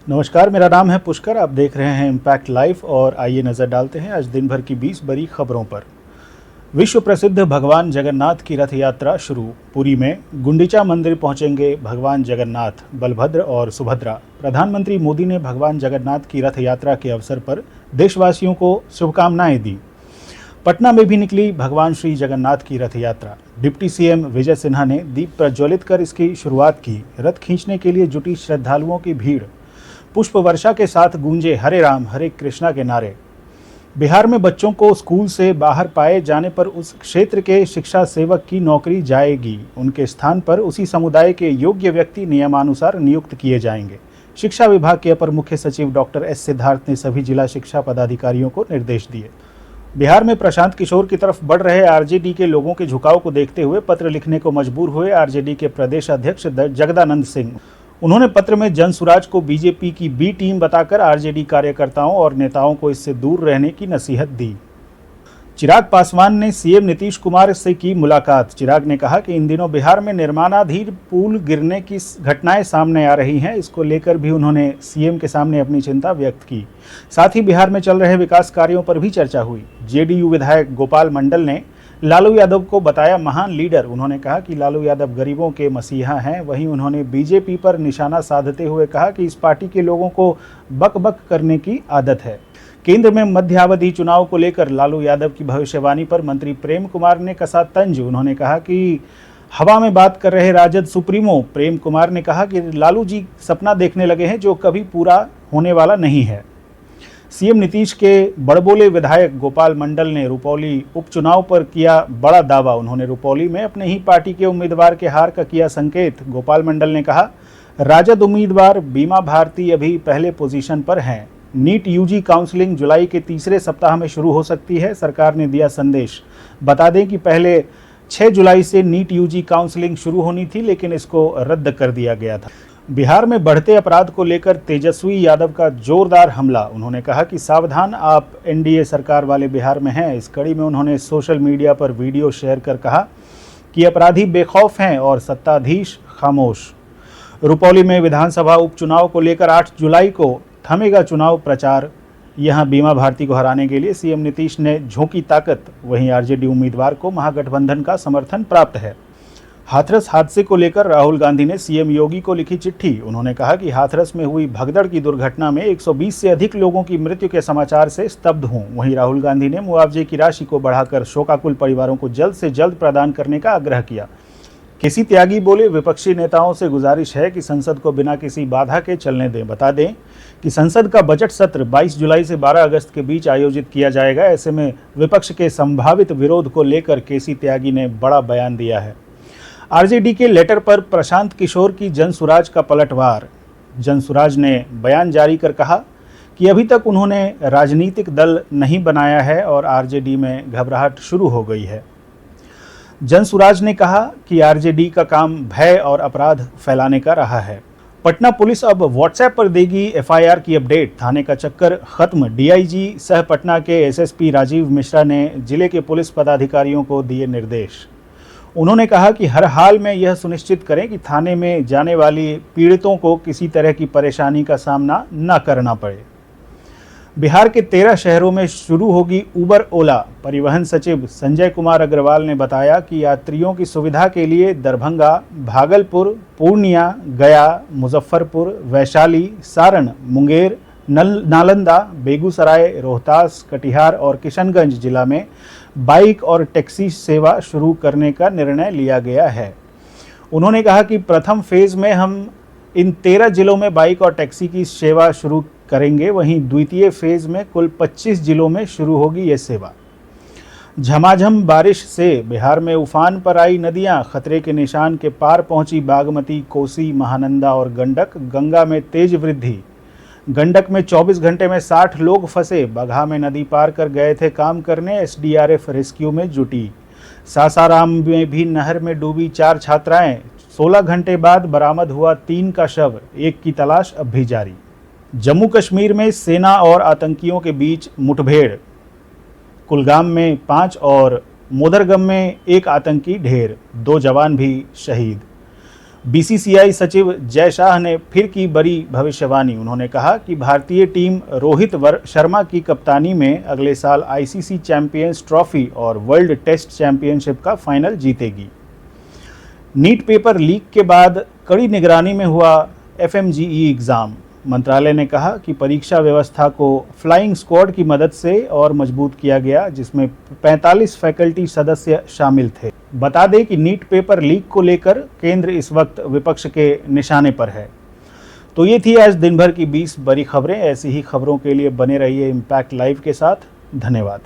नमस्कार, मेरा नाम है पुष्कर। आप देख रहे हैं इम्पैक्ट लाइव और आइए नज़र डालते हैं आज दिन भर की 20 बड़ी खबरों पर। विश्व प्रसिद्ध भगवान जगन्नाथ की रथ यात्रा शुरू। पुरी में गुंडीचा मंदिर पहुंचेंगे भगवान जगन्नाथ, बलभद्र और सुभद्रा। प्रधानमंत्री मोदी ने भगवान जगन्नाथ की रथ यात्रा के अवसर पर देशवासियों को शुभकामनाएं दी। पटना में भी निकली भगवान श्री जगन्नाथ की रथ यात्रा। डिप्टी सीएम विजय सिन्हा ने दीप प्रज्वलित कर इसकी शुरुआत की। रथ खींचने के लिए जुटी श्रद्धालुओं की भीड़। पुष्प वर्षा के साथ गूंजे हरे राम हरे कृष्णा के नारे। बिहार में बच्चों को स्कूल से बाहर पाए जाने पर उस क्षेत्र के शिक्षा सेवक की नौकरी जाएगी। उनके स्थान पर उसी समुदाय के योग्य व्यक्ति नियमानुसार नियुक्त किए जाएंगे। शिक्षा विभाग के अपर मुख्य सचिव डॉक्टर एस सिद्धार्थ ने सभी जिला शिक्षा पदाधिकारियों को निर्देश दिए। बिहार में प्रशांत किशोर की तरफ बढ़ रहे आरजेडी के लोगों के झुकाव को देखते हुए पत्र लिखने को मजबूर हुए आरजेडी के प्रदेश अध्यक्ष जगदानंद सिंह। उन्होंने पत्र में जनसुराज को बीजेपी की बी टीम बताकर आरजेडी कार्यकर्ताओं और नेताओं को इससे दूर रहने की नसीहत दी। चिराग पासवान ने सीएम नीतीश कुमार से की मुलाकात। चिराग ने कहा कि इन दिनों बिहार में निर्माणाधीन पुल गिरने की घटनाएं सामने आ रही हैं। इसको लेकर भी उन्होंने सीएम के सामने अपनी चिंता व्यक्त की। साथ ही बिहार में चल रहे विकास कार्यों पर भी चर्चा हुई। जेडीयू विधायक गोपाल मंडल ने लालू यादव को बताया महान लीडर। उन्होंने कहा कि लालू यादव गरीबों के मसीहा हैं। वहीं उन्होंने बीजेपी पर निशाना साधते हुए कहा कि इस पार्टी के लोगों को बक बक करने की आदत है। केंद्र में मध्यावधि चुनाव को लेकर लालू यादव की भविष्यवाणी पर मंत्री प्रेम कुमार ने कसा तंज। उन्होंने कहा कि हवा में बात कर रहे राजद सुप्रीमो प्रेम कुमार ने कहा कि लालू जी सपना देखने लगे हैं जो कभी पूरा होने वाला नहीं है। सीएम नीतीश के बड़बोले विधायक गोपाल मंडल ने रुपौली उपचुनाव पर किया बड़ा दावा। उन्होंने रुपौली में अपने ही पार्टी के उम्मीदवार के हार का किया संकेत। गोपाल मंडल ने कहा, राजद उम्मीदवार बीमा भारती अभी पहले पोजीशन पर हैं। नीट यूजी काउंसलिंग जुलाई के तीसरे सप्ताह में शुरू हो सकती है। सरकार ने दिया संदेश। बता दें कि पहले 6 जुलाई से नीट यूजी काउंसलिंग शुरू होनी थी, लेकिन इसको रद्द कर दिया गया था। बिहार में बढ़ते अपराध को लेकर तेजस्वी यादव का जोरदार हमला। उन्होंने कहा कि सावधान, आप एनडीए सरकार वाले बिहार में हैं। इस कड़ी में उन्होंने सोशल मीडिया पर वीडियो शेयर कर कहा कि अपराधी बेखौफ हैं और सत्ताधीश खामोश। रुपौली में विधानसभा उपचुनाव को लेकर 8 जुलाई को थमेगा चुनाव प्रचार। यहां बीमा भारती को हराने के लिए सीएम नीतीश ने झोंकी ताकत। वहीं आरजेडी उम्मीदवार को महागठबंधन का समर्थन प्राप्त है। हाथरस हादसे को लेकर राहुल गांधी ने सीएम योगी को लिखी चिट्ठी। उन्होंने कहा कि हाथरस में हुई भगदड़ की दुर्घटना में 120 से अधिक लोगों की मृत्यु के समाचार से स्तब्ध हूं। वहीं राहुल गांधी ने मुआवजे की राशि को बढ़ाकर शोकाकुल परिवारों को जल्द से जल्द प्रदान करने का आग्रह किया। केसी त्यागी बोले, विपक्षी नेताओं से गुजारिश है कि संसद को बिना किसी बाधा के चलने दें। बता दें कि संसद का बजट सत्र 22 जुलाई से 12 अगस्त के बीच आयोजित किया जाएगा। ऐसे में विपक्ष के संभावित विरोध को लेकर केसी त्यागी ने बड़ा बयान दिया है। आरजेडी के लेटर पर प्रशांत किशोर की जनसुराज का पलटवार। जनसुराज ने बयान जारी कर कहा कि अभी तक उन्होंने राजनीतिक दल नहीं बनाया है और आरजेडी में घबराहट शुरू हो गई है। जनसुराज ने कहा कि आरजेडी का काम भय और अपराध फैलाने का रहा है। पटना पुलिस अब व्हाट्सएप पर देगी एफआईआर की अपडेट। थाने का चक्कर खत्म। डीआईजी सह पटना के एसएसपी राजीव मिश्रा ने जिले के पुलिस पदाधिकारियों को दिए निर्देश। उन्होंने कहा कि हर हाल में यह सुनिश्चित करें कि थाने में जाने वाली पीड़ितों को किसी तरह की परेशानी का सामना न करना पड़े। बिहार के 13 शहरों में शुरू होगी उबर ओला। परिवहन सचिव संजय कुमार अग्रवाल ने बताया कि यात्रियों की सुविधा के लिए दरभंगा, भागलपुर, पूर्णिया, गया, मुजफ्फरपुर, वैशाली, सारण, मुंगेर, नालंदा, बेगूसराय, रोहतास, कटिहार और किशनगंज जिला में बाइक और टैक्सी सेवा शुरू करने का निर्णय लिया गया है। उन्होंने कहा कि प्रथम फेज में हम इन 13 जिलों में बाइक और टैक्सी की सेवा शुरू करेंगे। वहीं द्वितीय फेज में कुल 25 जिलों में शुरू होगी ये सेवा। झमाझम बारिश से बिहार में उफान पर आई नदियां। खतरे के निशान के पार पहुंची बागमती, कोसी, महानंदा और गंडक। गंगा में तेज वृद्धि। गंडक में 24 घंटे में 60 लोग फंसे। बगहा में नदी पार कर गए थे काम करने। एसडीआरएफ रेस्क्यू में जुटी। सासाराम में भी नहर में डूबी 4 छात्राएं। 16 घंटे बाद बरामद हुआ 3 का शव। 1 की तलाश अब भी जारी। जम्मू कश्मीर में सेना और आतंकियों के बीच मुठभेड़। कुलगाम में 5 और मोदरगम में 1 आतंकी ढेर। 2 जवान भी शहीद। बीसीसीआई सचिव जय शाह ने फिर की बड़ी भविष्यवाणी। उन्होंने कहा कि भारतीय टीम रोहित शर्मा की कप्तानी में अगले साल आईसीसी चैंपियंस ट्रॉफी और वर्ल्ड टेस्ट चैंपियनशिप का फाइनल जीतेगी। नीट पेपर लीक के बाद कड़ी निगरानी में हुआ एफएमजीई एग्ज़ाम। मंत्रालय ने कहा कि परीक्षा व्यवस्था को फ्लाइंग स्क्वाड की मदद से और मजबूत किया गया, जिसमें 45 फैकल्टी सदस्य शामिल थे। बता दें कि नीट पेपर लीक को लेकर केंद्र इस वक्त विपक्ष के निशाने पर है। तो ये थी आज दिन भर की 20 बड़ी खबरें। ऐसी ही खबरों के लिए बने रहिए इम्पैक्ट लाइव के साथ। धन्यवाद।